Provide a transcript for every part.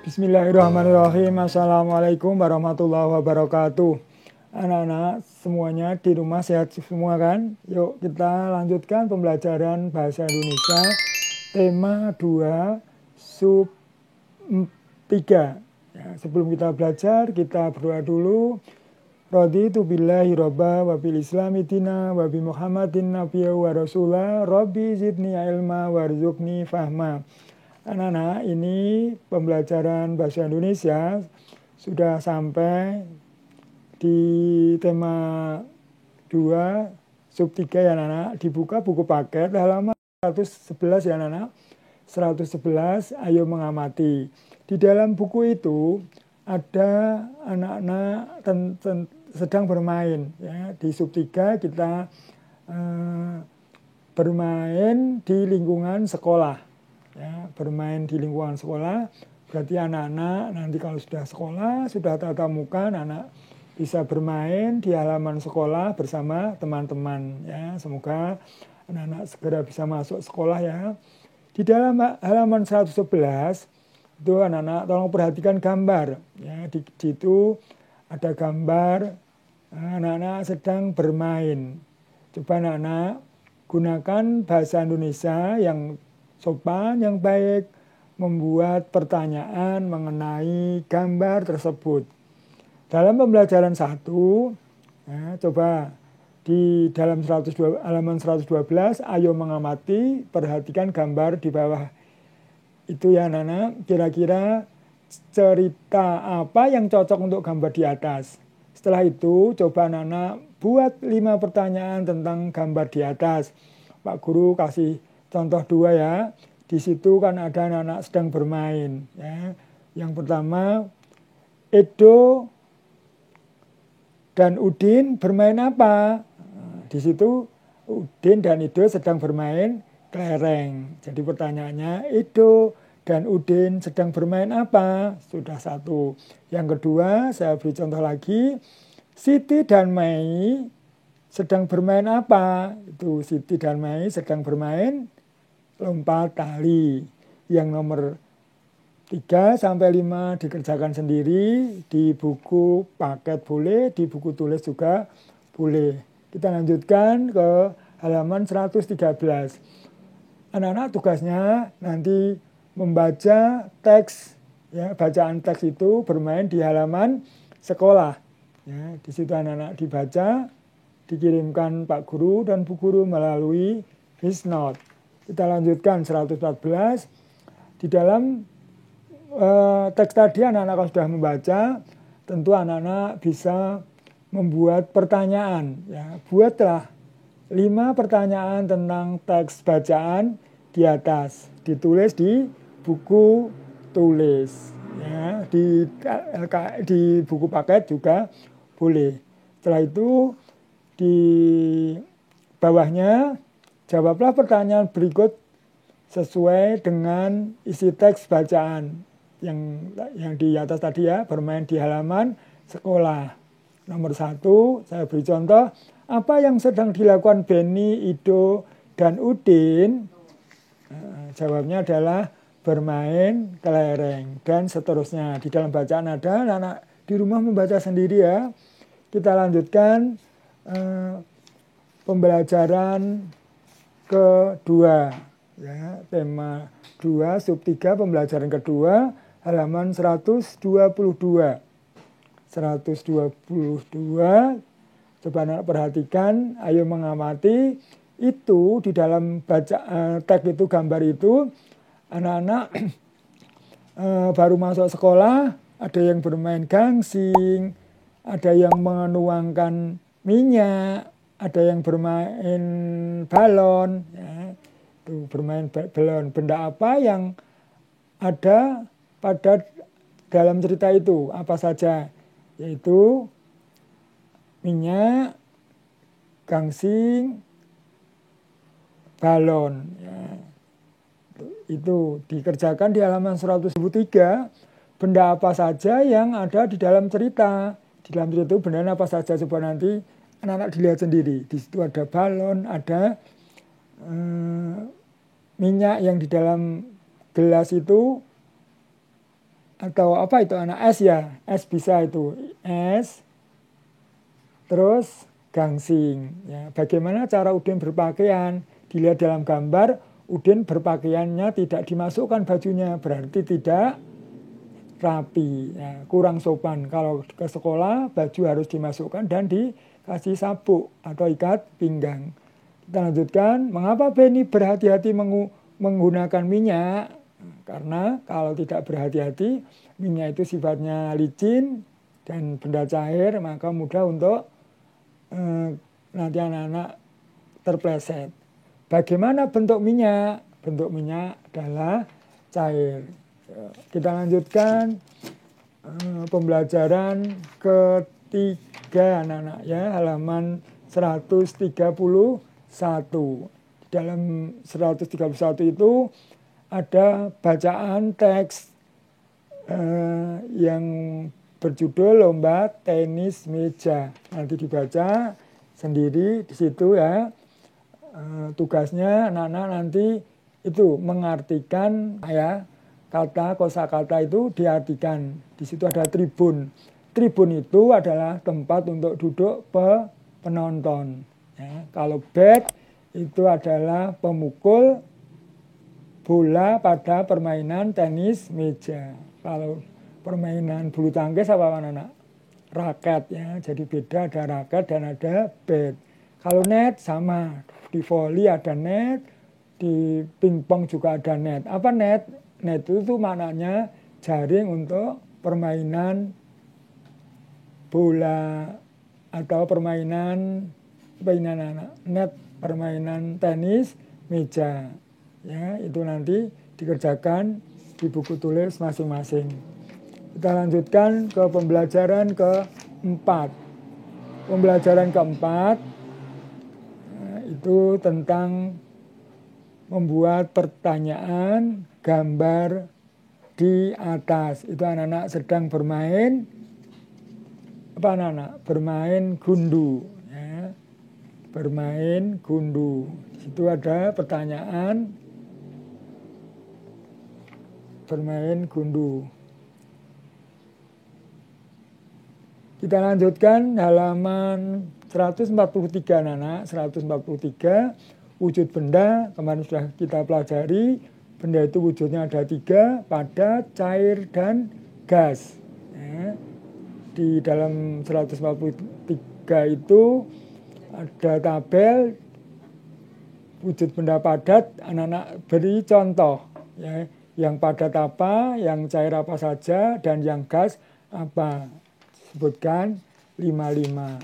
Bismillahirrahmanirrahim. Assalamualaikum warahmatullahi wabarakatuh. Anak-anak semuanya di rumah sehat semua kan? Yuk kita lanjutkan pembelajaran bahasa Indonesia tema 2 sub 3. Ya, sebelum kita belajar kita berdoa dulu. Raditu billahi robba wa bil islami dina wa bi Muhammadin nabiyya wa rasulah rabbi zidni ilma warzuqni fahma. Anak-anak, ini pembelajaran bahasa Indonesia sudah sampai di tema 2 sub 3 ya anak-anak. Dibuka buku paket halaman 111 ya anak-anak. 111, ayo mengamati. Di dalam buku itu ada anak-anak sedang bermain ya. Di sub 3 kita bermain di lingkungan sekolah. Ya, bermain di lingkungan sekolah berarti anak-anak nanti kalau sudah sekolah, sudah tatap muka, anak bisa bermain di halaman sekolah bersama teman-teman ya. Semoga anak-anak segera bisa masuk sekolah ya. Di dalam halaman 111 itu anak-anak tolong perhatikan gambar ya. Di situ ada gambar anak-anak sedang bermain. Coba anak-anak gunakan bahasa Indonesia yang sopan, yang baik, membuat pertanyaan mengenai gambar tersebut. Dalam pembelajaran 1, ya, coba di dalam halaman 112, ayo mengamati, perhatikan gambar di bawah itu ya anak-anak, kira-kira cerita apa yang cocok untuk gambar di atas. Setelah itu, coba anak-anak buat 5 pertanyaan tentang gambar di atas. Pak Guru kasih contoh 2 ya. Di situ kan ada anak-anak sedang bermain ya. Yang pertama, Edo dan Udin bermain apa? Di situ Udin dan Edo sedang bermain kelereng. Jadi pertanyaannya, Edo dan Udin sedang bermain apa? Sudah 1. Yang kedua, saya beri contoh lagi. Siti dan Mei sedang bermain apa? Itu Siti dan Mei sedang bermain lompat tali. Yang nomor 3 sampai 5 dikerjakan sendiri, di buku paket boleh, di buku tulis juga boleh. Kita lanjutkan ke halaman 113. Anak-anak tugasnya nanti membaca teks ya, bacaan teks itu bermain di halaman sekolah. Ya, di situ anak-anak dibaca, dikirimkan Pak Guru dan Bu Guru melalui voice note. Kita lanjutkan 114. Di dalam teks tadi anak-anak sudah membaca, tentu anak-anak bisa membuat pertanyaan. Ya. Buatlah 5 pertanyaan tentang teks bacaan di atas. Ditulis di buku tulis. Ya. Di buku paket juga boleh. Setelah itu di bawahnya jawablah pertanyaan berikut sesuai dengan isi teks bacaan yang di atas tadi ya, bermain di halaman sekolah. Nomor 1, saya beri contoh, apa yang sedang dilakukan Benny, Ido, dan Udin? Jawabnya adalah bermain kelereng dan seterusnya. Di dalam bacaan ada, anak-anak di rumah membaca sendiri ya. Kita lanjutkan pembelajaran kedua ya, tema 2 sub 3 pembelajaran kedua halaman 122. 122, coba anak perhatikan, ayo mengamati. Itu di dalam teks itu, gambar itu, anak-anak baru masuk sekolah, ada yang bermain gangsing, ada yang menuangkan minyak, ada yang bermain balon ya. Itu bermain balon. Benda apa yang ada pada dalam cerita itu? Apa saja? Yaitu minyak, gangsing, balon ya. Itu dikerjakan di halaman 103. Benda apa saja yang ada di dalam cerita? Di dalam cerita itu benda apa saja? Coba nanti anak-anak dilihat sendiri. Di situ ada balon, ada minyak yang di dalam gelas itu, atau apa itu anak, es ya, es bisa itu, es, terus gangsing. Ya, bagaimana cara Udin berpakaian? Dilihat dalam gambar, Udin berpakaiannya tidak dimasukkan bajunya, berarti tidak rapi, ya, kurang sopan. Kalau ke sekolah, baju harus dimasukkan dan dikasih sabuk atau ikat pinggang. Kita lanjutkan, mengapa Beni berhati-hati menggunakan minyak? Karena kalau tidak berhati-hati, minyak itu sifatnya licin dan benda cair, maka mudah untuk nanti anak-anak terpleset. Bagaimana bentuk minyak? Bentuk minyak adalah cair. Kita lanjutkan pembelajaran ketiga anak-anak ya, halaman 131. Di dalam 131 itu ada bacaan teks yang berjudul lomba tenis meja. Nanti dibaca sendiri di situ ya. Tugasnya anak-anak nanti itu mengartikan ya, kata kosakata itu diartikan. Di situ ada tribun. Tribun itu adalah tempat untuk duduk penonton. Ya, kalau bat itu adalah pemukul bola pada permainan tenis meja. Kalau permainan bulu tangkis apa anak-anak? Raket ya. Jadi beda, ada raket dan ada bat. Kalau net sama, di volley ada net, di pingpong juga ada net. Apa net? Net itu maknanya jaring untuk permainan bola atau permainan anak. Net permainan tenis meja. Ya, itu nanti dikerjakan di buku tulis masing-masing. Kita lanjutkan ke pembelajaran keempat. Pembelajaran keempat itu tentang membuat pertanyaan gambar di atas. Itu anak-anak sedang bermain apa anak-anak? Bermain gundu ya. Bermain gundu. Di situ ada pertanyaan bermain gundu. Kita lanjutkan halaman 143 anak-anak, 143 wujud benda, kemarin sudah kita pelajari, benda itu wujudnya ada 3, padat, cair, dan gas. Ya. Di dalam 143 itu ada tabel wujud benda padat, anak-anak beri contoh. Ya. Yang padat apa, yang cair apa saja, dan yang gas apa. Sebutkan 5.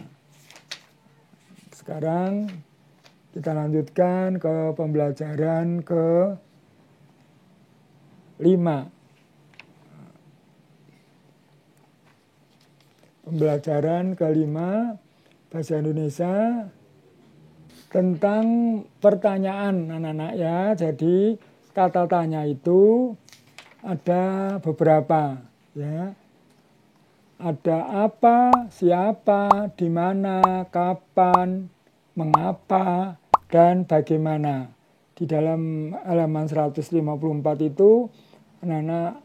Sekarang kita lanjutkan ke pembelajaran ke-5. Pembelajaran ke-5 bahasa Indonesia tentang pertanyaan anak-anak ya. Jadi kata tanya itu ada beberapa ya. Ada apa, siapa, di mana, kapan, mengapa, dan bagaimana. Di dalam halaman 154 itu anak-anak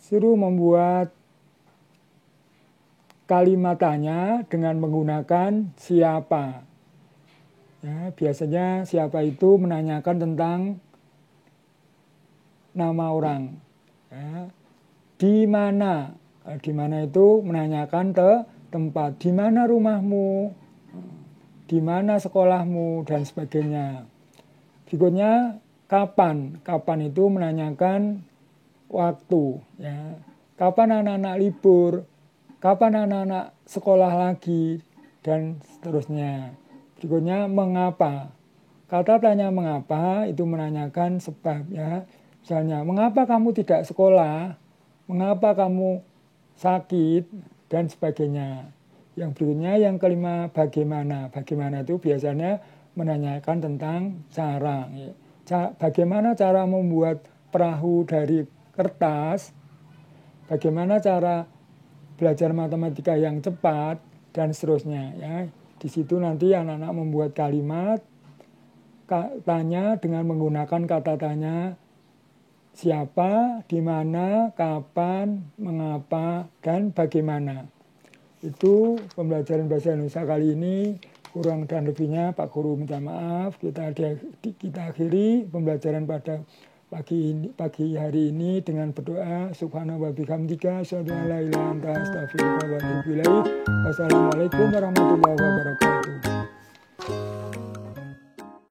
suruh membuat kalimat tanya dengan menggunakan siapa. Ya, biasanya siapa itu menanyakan tentang nama orang. Ya. Di mana? Di mana itu menanyakan tempat. Di mana rumahmu? Di mana sekolahmu? Dan sebagainya. Berikutnya kapan? Kapan itu menanyakan waktu. Ya. Kapan anak-anak libur? Kapan anak-anak sekolah lagi? Dan seterusnya. Berikutnya mengapa? Kata tanya mengapa itu menanyakan sebab ya. Misalnya, mengapa kamu tidak sekolah? Mengapa kamu sakit? Dan sebagainya. Yang berikutnya yang kelima bagaimana? Bagaimana itu biasanya menanyakan tentang cara. Bagaimana cara membuat perahu dari kertas? Bagaimana cara belajar matematika yang cepat? Dan seterusnya ya. Di situ nanti anak-anak membuat kalimat. tanya dengan menggunakan kata tanya siapa, di mana, kapan, mengapa, dan bagaimana. Itu pembelajaran bahasa Indonesia kali ini. Kurang dan lebihnya Pak Guru minta maaf. Kita akhiri pembelajaran pada pagi hari ini dengan berdoa. Subhanahu wa bihamdika asyhadu an la ilaha illa anta astaghfiruka wa atubu ilaik. Wassalamualaikum warahmatullahi wabarakatuh.